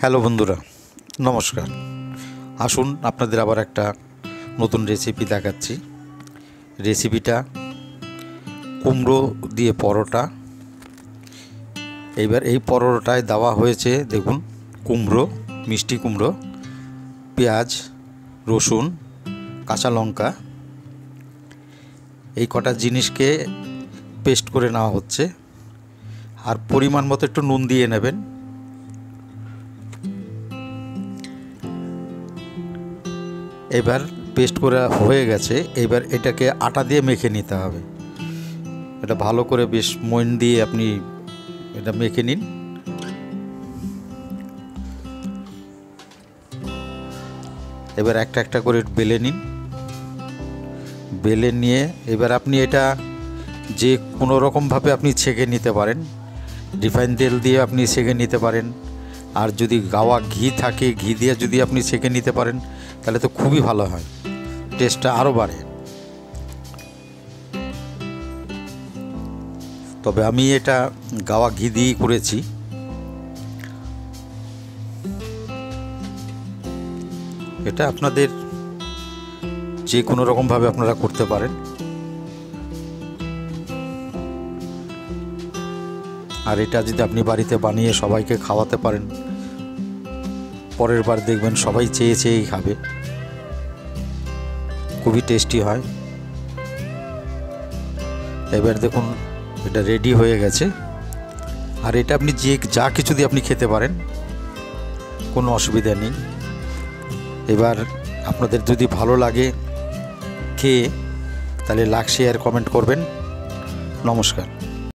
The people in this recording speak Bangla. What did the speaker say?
হ্যালো বন্ধুরা, নমস্কার। আসুন আপনাদের আবার একটা নতুন রেসিপি দেখাচ্ছি। রেসিপিটা কুমড়ো দিয়ে পরোটা। এইবার এই পরোটায় দেওয়া হয়েছে দেখুন কুমড়ো, মিষ্টি কুমড়ো, পেঁয়াজ, রসুন, কাঁচা লঙ্কা, এই কটা জিনিসকে পেস্ট করে নেওয়া হচ্ছে। আর পরিমাণ মতো একটু নুন দিয়ে নেবেন। এবার পেস্ট করা হয়ে গেছে। এবার এটাকে আটা দিয়ে মেখে নিতে হবে। এটা ভালো করে বেশ মইন দিয়ে আপনি এটা মেখে নিন। এবার একটা একটা করে বেলে নিন। বেলে নিয়ে এবার আপনি এটা যে কোনো রকমভাবে আপনি ছেঁকে নিতে পারেন। রিফাইন তেল দিয়ে আপনি ছেঁকে নিতে পারেন। আর যদি গাওয়া ঘি থাকে, ঘি দিয়ে যদি আপনি ছেঁকে নিতে পারেন তাহলে তো খুবই ভালো হয়, টেস্টটা আরও বাড়ে। তবে আমি এটা গাওয়া ঘি দিয়েই করেছি। এটা আপনাদের যে কোনো রকমভাবে আপনারা করতে পারেন। আর এটা যদি আপনি বাড়িতে বানিয়ে সবাইকে খাওয়াতে পারেন, পরের বার দেখবেন সবাই চেয়ে চেয়েই খাবে। খুবই টেস্টি হয়। এবার দেখুন এটা রেডি হয়ে গেছে। আর এটা আপনি যা কিছু দিয়ে আপনি খেতে পারেন, কোনো অসুবিধা নেই। এবার আপনাদের যদি ভালো লাগে খেয়ে, তাহলে লাইক, শেয়ার, কমেন্ট করবেন। নমস্কার।